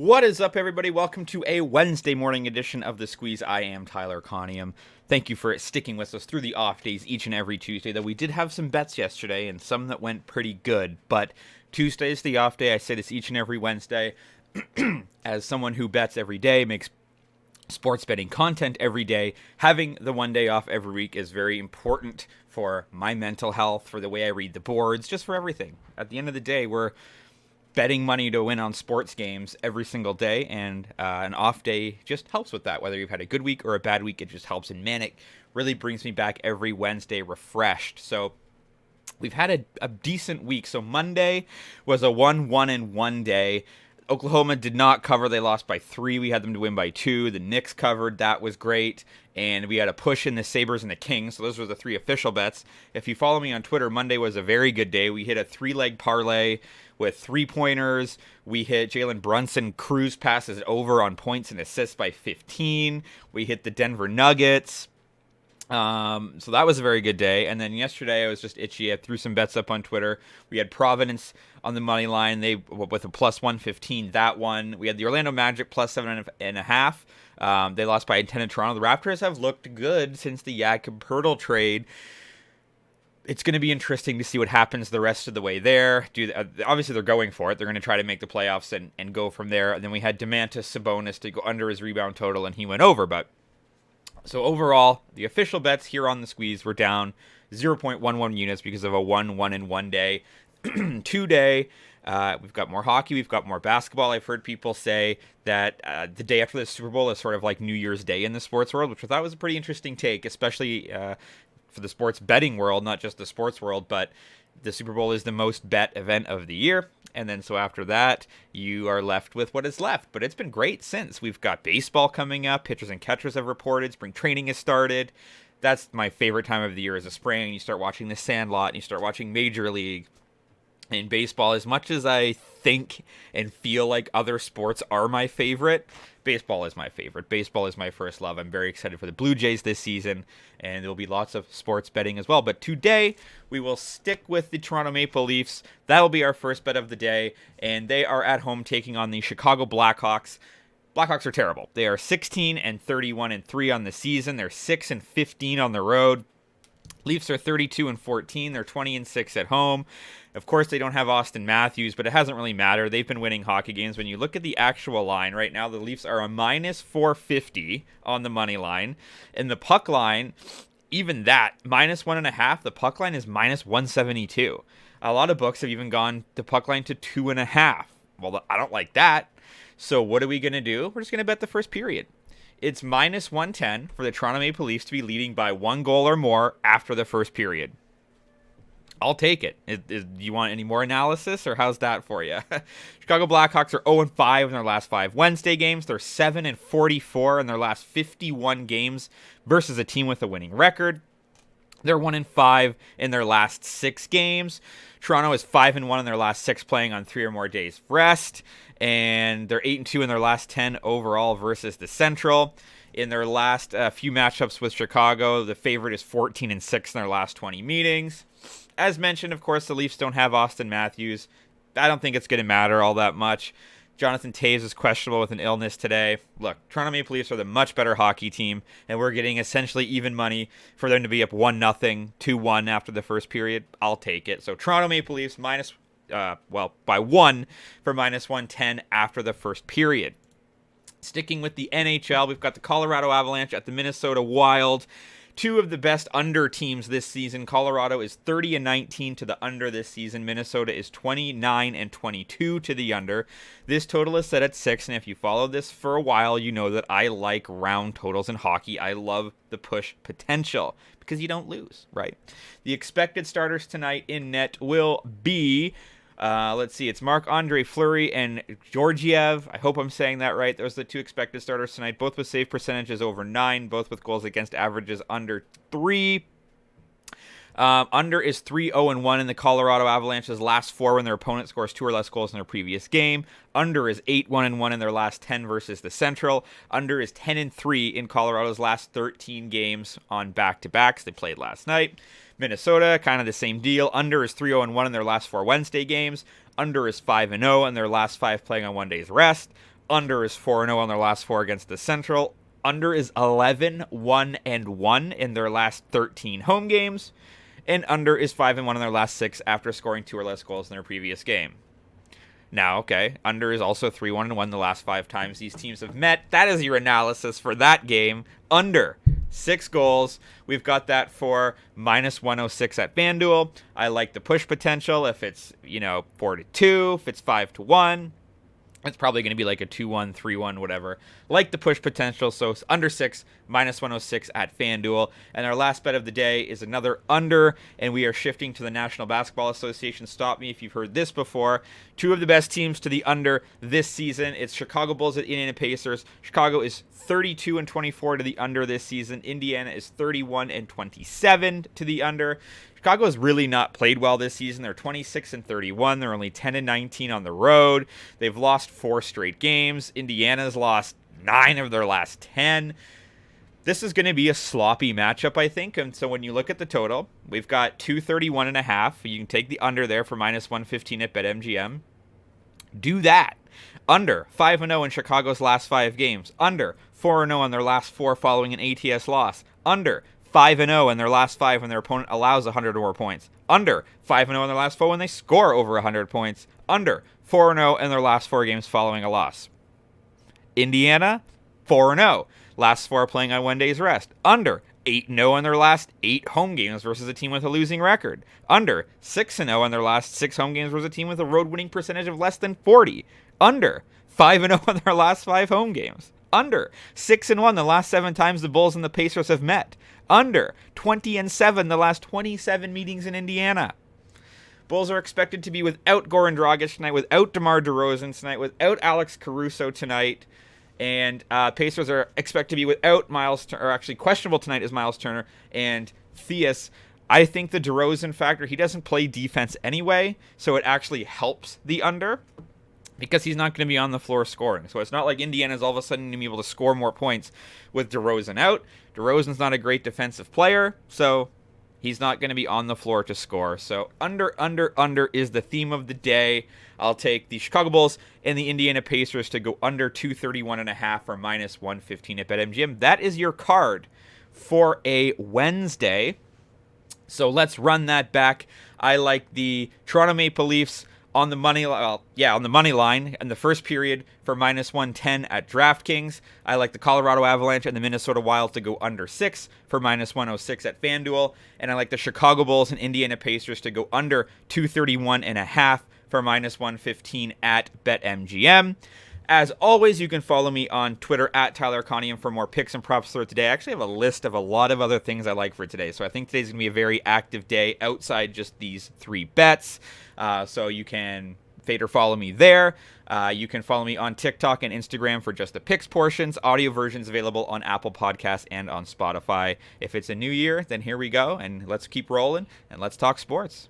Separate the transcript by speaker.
Speaker 1: What is up, everybody? Welcome to a Wednesday morning edition of The Squeeze. I am Tyler Conium. Thank you for sticking with us through the off days each and every Tuesday, though we did have some bets yesterday and some that went pretty good. But Tuesday is the off day. I say this each and every Wednesday. As someone who bets every day, makes sports betting content every day, having the one day off every week is very important for my mental health, for the way I read the boards, just for everything. At the end of the day, we're betting money to win on sports games every single day, and an off day just helps with that. Whether you've had a good week or a bad week, it just helps. And man, it really brings me back every Wednesday refreshed. So we've had a decent week. So Monday was a 1-1-1 day. Oklahoma did not cover. They lost by 3. We had them to win by 2. The Knicks covered. That was great. And we had a push in the Sabres and the Kings. So those were the 3 official bets. If you follow me on Twitter, Monday was a very good day. We hit a 3-leg parlay with 3-pointers. We hit Jalen Brunson cruise passes over on points and assists by 15. We hit the Denver Nuggets. So that was a very good day. And then yesterday I was just itchy. I threw some bets up on Twitter. We had Providence on the money line. They with a plus 115. That one. We had the Orlando Magic plus 7.5. They lost by 10 to Toronto. The Raptors have looked good since the Jakob Poeltl trade. It's going to be interesting to see what happens the rest of the way there. Obviously, they're going for it. They're going to try to make the playoffs and go from there. And then we had Domantas Sabonis to go under his rebound total, and he went over. So overall, the official bets here on the Squeeze were down 0.11 units because of a 1-1-1 day. Today, we've got more hockey, we've got more basketball. I've heard people say that the day after the Super Bowl is sort of like New Year's Day in the sports world, which I thought was a pretty interesting take, especially for the sports betting world, not just the sports world, but the Super Bowl is the most bet event of the year. And then so after that, you are left with what is left. But it's been great since. We've got baseball coming up. Pitchers and catchers have reported. Spring training has started. That's my favorite time of the year is the spring. You start watching The Sandlot and you start watching Major League. In baseball, as much as I think and feel like other sports are my favorite, baseball is my favorite. Baseball is my first love. I'm very excited for the Blue Jays this season, and there will be lots of sports betting as well. But today, we will stick with the Toronto Maple Leafs. That will be our first bet of the day, and they are at home taking on the Chicago Blackhawks. Blackhawks are terrible. They are 16-31-3 on the season. They're 6-15 on the road. Leafs are 32-14. They're 20-6 at home. Of course, they don't have Austin Matthews, but it hasn't really mattered. They've been winning hockey games. When you look at the actual line right now, the Leafs are a minus 450 on the money line. And the puck line, even that, minus 1.5. The puck line is minus 172. A lot of books have even gone the puck line to 2.5. Well, I don't like that. So what are we going to do? We're just going to bet the first period. It's minus 110 for the Toronto Maple Leafs to be leading by 1 goal or more after the first period. I'll take it. Do you want any more analysis, or how's that for you? Chicago Blackhawks are 0-5 in their last 5 Wednesday games. They're 7-44 in their last 51 games versus a team with a winning record. They're 1-5 in their last 6 games. Toronto is 5-1 in their last 6 playing on 3 or more days rest. And they're 8-2 in their last 10 overall versus the Central. In their last few matchups with Chicago, the favorite is 14-6 in their last 20 meetings. As mentioned, of course, the Leafs don't have Austin Matthews. I don't think it's going to matter all that much. Jonathan Toews is questionable with an illness today. Look, Toronto Maple Leafs are the much better hockey team, and we're getting essentially even money for them to be up 1-0, 2-1 after the first period. I'll take it. So Toronto Maple Leafs by 1 for minus 110 after the first period. Sticking with the NHL, we've got the Colorado Avalanche at the Minnesota Wild. 2 of the best under teams this season. Colorado is 30-19 to the under this season. Minnesota is 29-22 to the under. This total is set at 6, and if you follow this for a while, you know that I like round totals in hockey. I love the push potential because you don't lose, right? The expected starters tonight in net will be let's see, it's Marc-Andre Fleury and Georgiev. I hope I'm saying that right. Those are the 2 expected starters tonight, both with save percentages over 9, both with goals against averages under 3. Under is 3-0-1 in the Colorado Avalanche's last 4 when their opponent scores 2 or less goals in their previous game. Under is 8-1-1 in their last 10 versus the Central. Under is 10-3 in Colorado's last 13 games on back-to-backs. They played last night. Minnesota, kind of the same deal. Under is 3-0-1 in their last 4 Wednesday games. Under is 5-0 in their last 5 playing on one day's rest. Under is 4-0 on their last 4 against the Central. Under is 11-1-1 in their last 13 home games. And under is 5-1 in their last 6 after scoring 2 or less goals in their previous game. Now, okay, under is also 3-1-1 the last 5 times these teams have met. That is your analysis for that game. Under 6 goals. We've got that for -106 at FanDuel. I like the push potential if it's, 4-2, if it's 5-1. It's probably going to be like a 2-1, 3-1, whatever. Like the push potential, so it's under 6, -106 at FanDuel. And our last bet of the day is another under, and we are shifting to the National Basketball Association. Stop me if you've heard this before. 2 of the best teams to the under this season. It's Chicago Bulls at Indiana Pacers. Chicago is 32-24 to the under this season. Indiana is 31-27 to the under. Chicago has really not played well this season. They're 26-31. They're only 10-19 on the road. They've lost 4 straight games. Indiana's lost 9 of their last 10. This is going to be a sloppy matchup, I think. And so when you look at the total, we've got 231.5. You can take the under there for -115 at BetMGM. Do that. Under 5-0 in Chicago's last 5 games. Under 4-0 on their last 4 following an ATS loss. Under 5-0 in their last 5 when their opponent allows 100 or more points. Under 5-0 in their last 4 when they score over 100 points. Under 4-0 in their last 4 games following a loss. Indiana 4-0. Last 4 playing on one day's rest. Under 8-0 in their last 8 home games versus a team with a losing record. Under 6-0 in their last 6 home games versus a team with a road winning percentage of less than 40. Under 5-0 in their last 5 home games. Under 6-1 the last 7 times the Bulls and the Pacers have met. Under 20-7 the last 27 meetings in Indiana. Bulls are expected to be without Goran Dragic tonight, without DeMar DeRozan tonight, without Alex Caruso tonight. And Pacers are expected to be without questionable tonight is Miles Turner and Theus. I think the DeRozan factor, he doesn't play defense anyway, so it actually helps the under because he's not going to be on the floor scoring. So it's not like Indiana's all of a sudden going to be able to score more points with DeRozan out. DeRozan's not a great defensive player, so he's not going to be on the floor to score. So under is the theme of the day. I'll take the Chicago Bulls and the Indiana Pacers to go under 231.5 or -115 at BetMGM. That is your card for a Wednesday. So let's run that back. I like the Toronto Maple Leafs on the money line in the first period for -110 at DraftKings. I like the Colorado Avalanche and the Minnesota Wild to go under 6 for -106 at FanDuel. And I like the Chicago Bulls and Indiana Pacers to go under 231.5 for -115 at BetMGM. As always, you can follow me on Twitter at Tyler Conium for more picks and props for today. I actually have a list of a lot of other things I like for today. So I think today's going to be a very active day outside just these 3 bets. So you can fade or follow me there. You can follow me on TikTok and Instagram for just the picks portions. Audio versions available on Apple Podcasts and on Spotify. If it's a new year, then here we go. And let's keep rolling and let's talk sports.